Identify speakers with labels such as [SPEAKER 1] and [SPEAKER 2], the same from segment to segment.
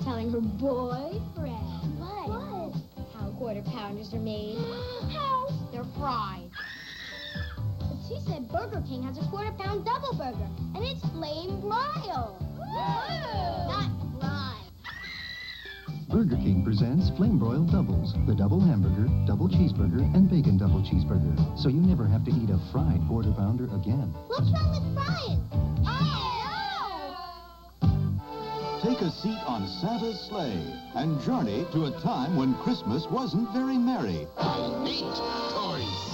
[SPEAKER 1] telling her boyfriend.
[SPEAKER 2] What?
[SPEAKER 1] How quarter pounders are made.
[SPEAKER 2] How?
[SPEAKER 1] They're fried.
[SPEAKER 2] But she said Burger King has a quarter-pound double burger, and it's flame broiled. Not fried.
[SPEAKER 3] Burger King presents Flame Broiled Doubles, the double hamburger, double cheeseburger, and bacon double cheeseburger. So you never have to eat a fried quarter pounder again.
[SPEAKER 2] What's wrong with frying? Oh,
[SPEAKER 4] Take a seat on Santa's sleigh and journey to a time when Christmas wasn't very merry.
[SPEAKER 5] I hate toys.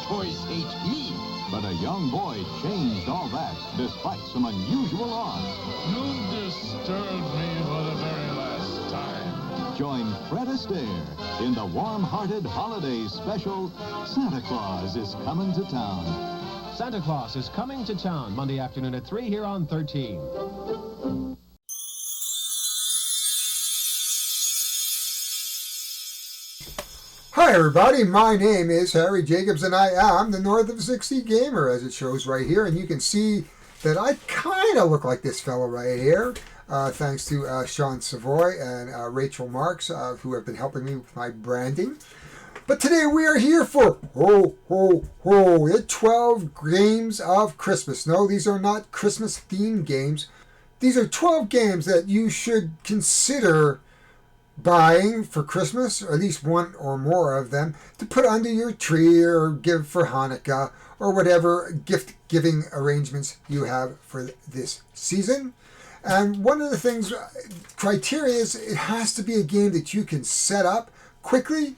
[SPEAKER 5] Toys hate me.
[SPEAKER 4] But a young boy changed all that despite some unusual odds.
[SPEAKER 6] You disturbed me for the very last time.
[SPEAKER 4] Join Fred Astaire in the warm-hearted holiday special, Santa Claus is Coming to Town.
[SPEAKER 7] Santa Claus is Coming to Town, Monday afternoon at 3 here on 13.
[SPEAKER 8] Hi everybody, my name is Harry Jacobs and I am the North of 60 Gamer, as it shows right here, and you can see that I kind of look like this fellow right here, thanks to Sean Savoy and Rachel Marks, who have been helping me with my branding. But today we are here for the 12 games of Christmas. No, these are not Christmas themed games. These are 12 games that you should consider buying for Christmas, or at least one or more of them, to put under your tree or give for Hanukkah or whatever gift-giving arrangements you have for this season. And one of the things, criteria is it has to be a game that you can set up quickly,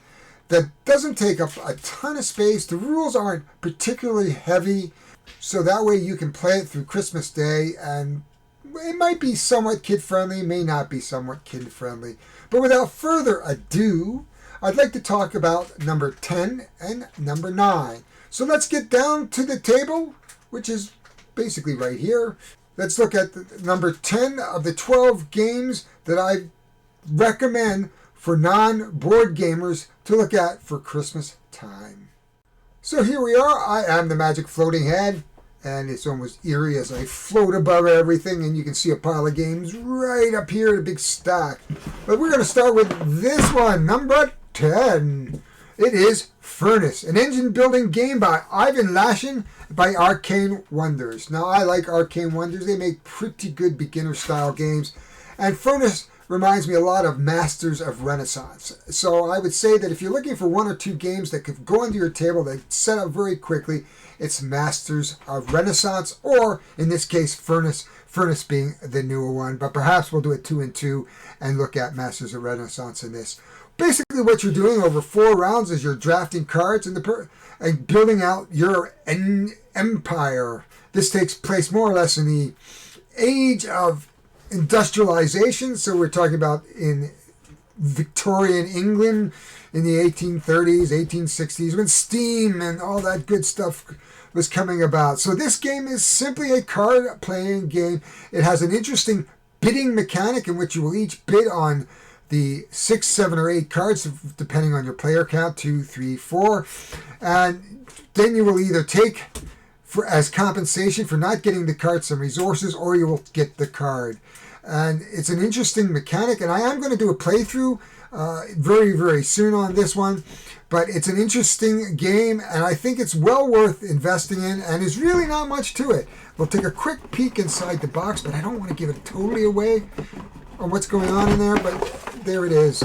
[SPEAKER 8] that doesn't take up a ton of space. The rules aren't particularly heavy, so that way you can play it through Christmas Day, and it might be somewhat kid-friendly, may not be somewhat kid-friendly. But without further ado, I'd like to talk about number 10 and number 9. So let's get down to the table, which is basically right here. Let's look at the number 10 of the 12 games that I recommend for non-board gamers to look at for Christmas time. So here we are. I am the Magic Floating Head. And it's almost eerie as I float above everything, and you can see a pile of games right up here in a big stack. But we're going to start with this one, number 10. It is Furnace, an engine-building game by Ivan Lashin by Arcane Wonders. Now, I like Arcane Wonders. They make pretty good beginner-style games. And Furnace reminds me a lot of Masters of Renaissance. So I would say that if you're looking for one or two games that could go under your table, that set up very quickly, it's Masters of Renaissance, or in this case, Furnace being the newer one. But perhaps we'll do it 2 and 2 and look at Masters of Renaissance in this. Basically, what you're doing over 4 rounds is you're drafting cards and building out your empire. This takes place more or less in the age of industrialization. So we're talking about in Victorian England in the 1830s, 1860s, when steam and all that good stuff was coming about. So this game is simply a card-playing game. It has an interesting bidding mechanic in which you will each bid on the 6, 7, or 8 cards, depending on your player count, 2, 3, 4. And then you will either take, as compensation for not getting the card, some resources, or you will get the card. And it's an interesting mechanic, and I am going to do a playthrough very, very soon on this one. But it's an interesting game, and I think it's well worth investing in, and there's really not much to it. We'll take a quick peek inside the box, but I don't want to give it totally away on what's going on in there, but there it is.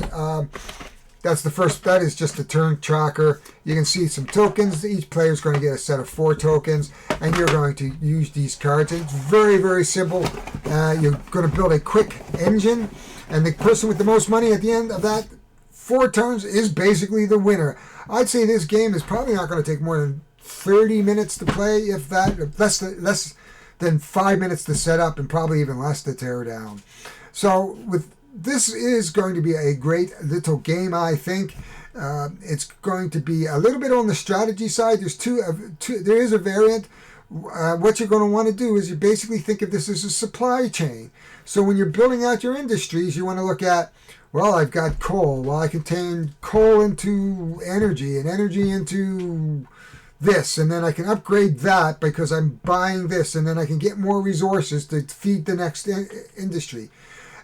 [SPEAKER 8] That's the first. That is just a turn tracker. You can see some tokens. Each player is going to get a set of 4 tokens, and you're going to use these cards. It's very, very simple. You're going to build a quick engine, and the person with the most money at the end of that 4 turns is basically the winner. I'd say this game is probably not going to take more than 30 minutes to play, if that, less than 5 minutes to set up, and probably even less to tear down. So this is going to be a great little game, I think. It's going to be a little bit on the strategy side. There's there is a variant. What you're going to want to do is you basically think of this as a supply chain. So when you're building out your industries, you want to look at, well, I've got coal. Well, I can turn coal into energy and energy into this, and then I can upgrade that because I'm buying this, and then I can get more resources to feed the next industry.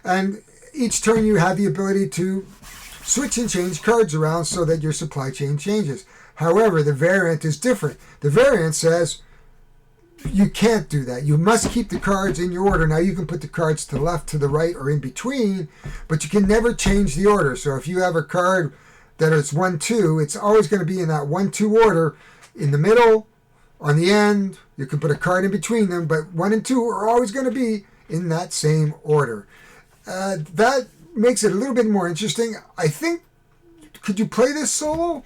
[SPEAKER 8] And each turn you have the ability to switch and change cards around so that your supply chain changes. However, the variant is different. The variant says you can't do that. You must keep the cards in your order. Now, you can put the cards to the left, to the right, or in between, but you can never change the order. So if you have a card that is 1-2, it's always going to be in that 1-2 order. In the middle, on the end, you can put a card in between them, but 1 and 2 are always going to be in that same order. That makes it a little bit more interesting. I think, could you play this solo?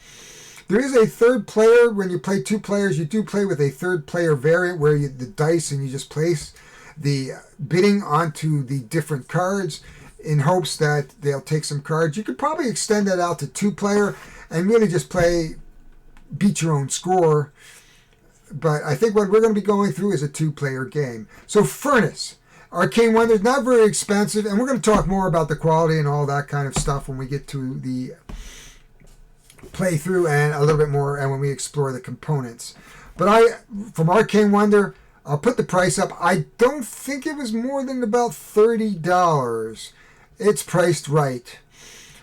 [SPEAKER 8] There is a third player. When you play 2 players, you do play with a third player variant where the dice and you just place the bidding onto the different cards in hopes that they'll take some cards. You could probably extend that out to 2 player and really just play beat your own score. But I think what we're going to be going through is a 2-player game. So Furnace, Arcane Wonders, not very expensive, and we're going to talk more about the quality and all that kind of stuff when we get to the playthrough and a little bit more and when we explore the components. But from Arcane Wonder, I'll put the price up. I don't think it was more than about $30. It's priced right.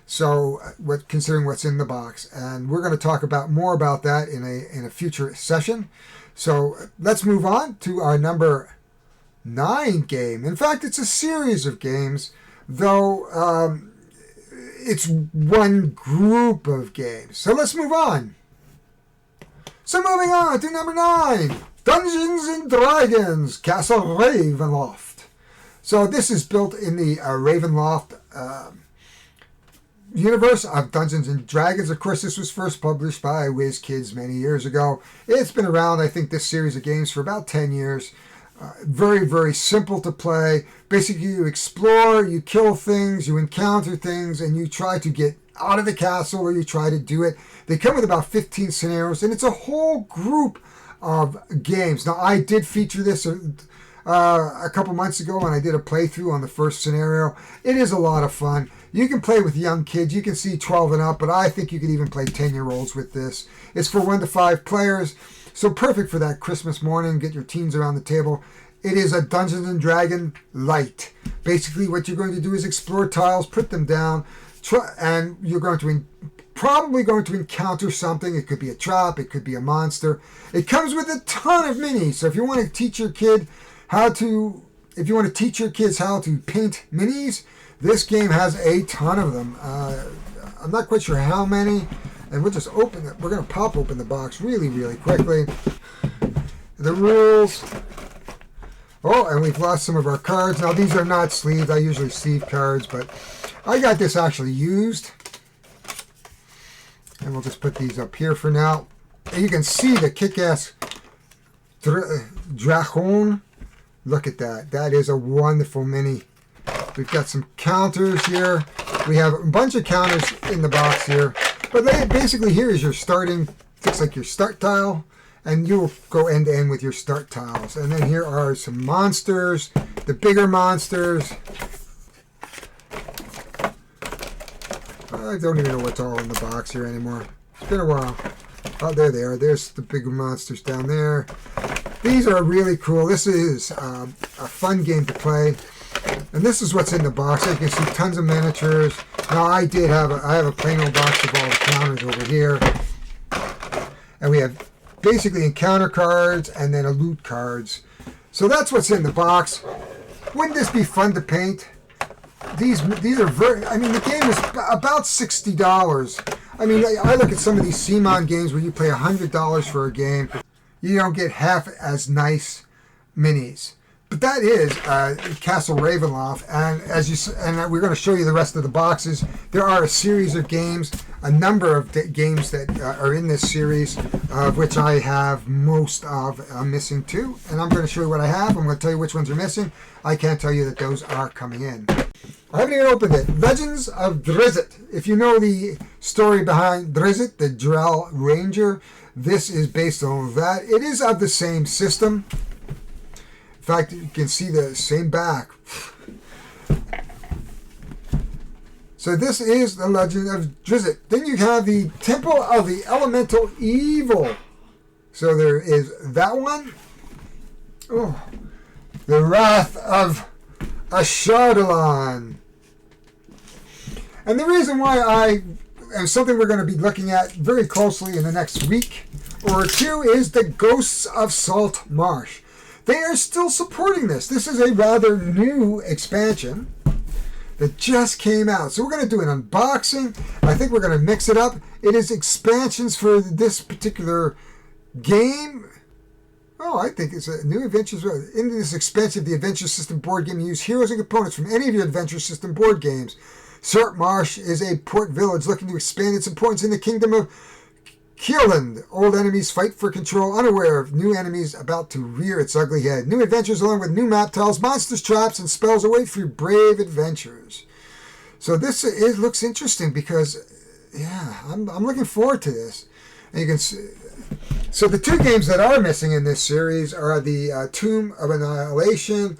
[SPEAKER 8] So, considering what's in the box, and we're going to talk more about that in a future session. So let's move on to our number 9 game. In fact, it's a series of games, though it's one group of games. So let's move on. So moving on to number 9, Dungeons and Dragons, Castle Ravenloft. So this is built in the Ravenloft universe of Dungeons and Dragons. Of course, this was first published by WizKids many years ago. It's been around, I think, this series of games for about 10 years. Very, very simple to play. Basically, you explore, you kill things, you encounter things, and you try to get out of the castle, or you try to do it. They come with about 15 scenarios, and it's a whole group of games. Now, I did feature this a couple months ago when I did a playthrough on the first scenario. It is a lot of fun. You can play with young kids. You can see 12 and up, but I think you could even play 10-year-olds with this. It's for 1 to 5 players, so perfect for that Christmas morning. Get your teens around the table. It is a Dungeons and Dragons light. Basically, what you're going to do is explore tiles, put them down, and you're going to probably going to encounter something. It could be a trap. It could be a monster. It comes with a ton of minis. So if you want to teach your kid how to paint minis, this game has a ton of them. I'm not quite sure how many, and we'll just open it. We're going to pop open the box really, really quickly. The rules. Oh, and we've lost some of our cards. Now, these are not sleeved. I usually sleeve cards, but I got this actually used. And we'll just put these up here for now. And you can see the kick-ass Dragon. Look at that. That is a wonderful mini. We've got some counters here. We have a bunch of counters in the box here. But basically here is your starting, looks like your start tile. And you'll go end to end with your start tiles. And then here are some monsters, the bigger monsters. I don't even know what's all in the box here anymore. It's been a while. Oh, there they are. There's the bigger monsters down there. These are really cool. This is a fun game to play. And this is what's in the box. You can see tons of miniatures. Now I have a plain old box of all the counters over here. And we have basically encounter cards and then loot cards. So that's what's in the box. Wouldn't this be fun to paint? These are the game is about $60. I mean, I look at some of these CMON games where you pay $100 for a game. You don't get half as nice minis. But that is Castle Ravenloft, and we're going to show you the rest of the boxes. There are a series of games, a number of games that are in this series, of which I have most of. I'm missing 2, and I'm going to show you what I have. I'm going to tell you which ones are missing. I can't tell you that those are coming in. I haven't even opened it. Legends of Drizzt. If you know the story behind Drizzt, the Drow Ranger, this is based on that. It is of the same system. In fact, you can see the same back. So this is the Legend of Drizzt. Then you have the Temple of the Elemental Evil. So there is that one. Oh, the Wrath of Ashardalon. And the reason why and something we're going to be looking at very closely in the next week or two is the Ghosts of Salt Marsh. They are still supporting this. This is a rather new expansion that just came out. So we're going to do an unboxing. I think we're going to mix it up. It is expansions for this particular game. Oh, I think it's a new adventures. In this expansion of the Adventure System board game, you use heroes and components from any of your Adventure System board games. Salt Marsh is a port village looking to expand its importance in the kingdom of Keeland. Old enemies fight for control, unaware of new enemies about to rear its ugly head. New adventures along with new map tiles, monsters, traps, and spells await for your brave adventurers. So this looks interesting because, yeah, I'm looking forward to this. And you can see, so the two games that are missing in this series are the Tomb of Annihilation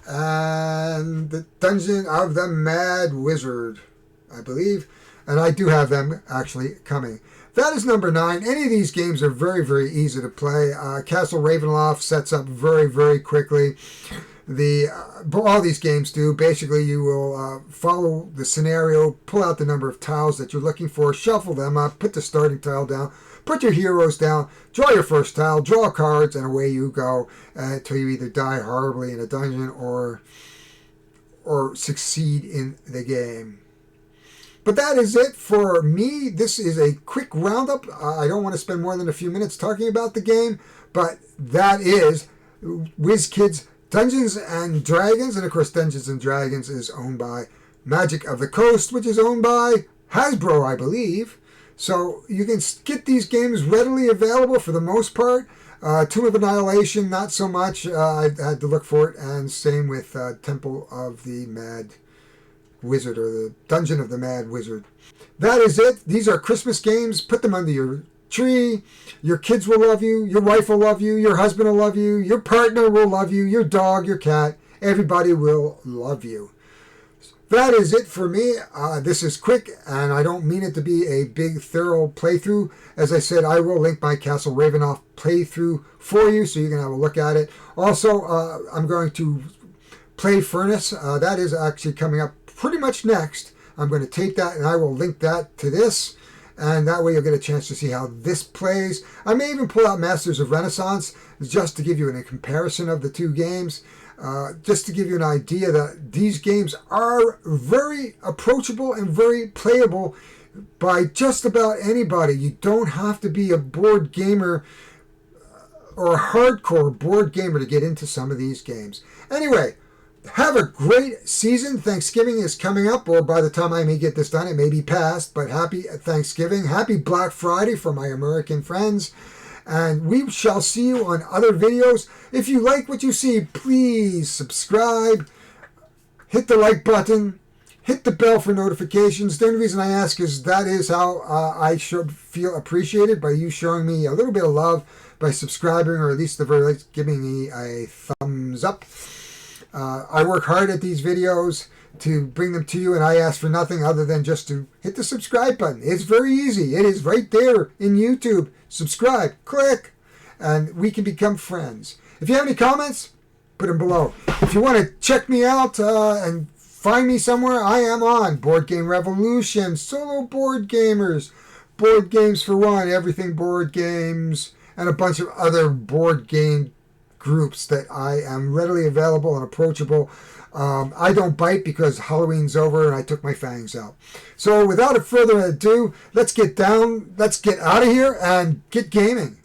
[SPEAKER 8] and the Dungeon of the Mad Wizard, I believe. And I do have them actually coming. That is number 9. Any of these games are very, very easy to play. Castle Ravenloft sets up very, very quickly. All these games do. Basically, you will follow the scenario, pull out the number of tiles that you're looking for, shuffle them up, put the starting tile down, put your heroes down, draw your first tile, draw cards, and away you go until you either die horribly in a dungeon or succeed in the game. But that is it for me. This is a quick roundup. I don't want to spend more than a few minutes talking about the game, but that is WizKids Dungeons and Dragons. And of course, Dungeons and Dragons is owned by Magic of the Coast, which is owned by Hasbro, I believe. So you can get these games readily available for the most part. Tomb of Annihilation, not so much. I had to look for it. And same with Temple of the Mad Wizard, or the Dungeon of the Mad Wizard. That is it. These are Christmas games. Put them under your tree. Your kids will love you. Your wife will love you. Your husband will love you. Your partner will love you. Your dog, your cat. Everybody will love you. That is it for me. This is quick, and I don't mean it to be a big, thorough playthrough. As I said, I will link my Castle Ravenloft playthrough for you, so you can have a look at it. Also, I'm going to play Furnace. That is actually coming up pretty much next. I'm going to tape that, and I will link that to this, and that way you'll get a chance to see how this plays. I may even pull out Masters of Renaissance just to give you a comparison of the two games, just to give you an idea that these games are very approachable and very playable by just about anybody. You don't have to be a board gamer or a hardcore board gamer to get into some of these games. Anyway, have a great season. Thanksgiving is coming up, or by the time I may get this done, it may be past, but happy Thanksgiving. Happy Black Friday for my American friends. And we shall see you on other videos. If you like what you see, please subscribe, hit the like button, hit the bell for notifications. The only reason I ask is that is how I should feel appreciated, by you showing me a little bit of love by subscribing, or at least the very least giving me a thumbs up. I work hard at these videos to bring them to you, and I ask for nothing other than just to hit the subscribe button. It's very easy. It is right there in YouTube. Subscribe, click, and we can become friends. If you have any comments, put them below. If you want to check me out and find me somewhere, I am on Board Game Revolution, Solo Board Gamers, Board Games for One, Everything Board Games, and a bunch of other board game groups that I am readily available and approachable. I don't bite because Halloween's over and I took my fangs out. So without further ado, let's get out of here and get gaming.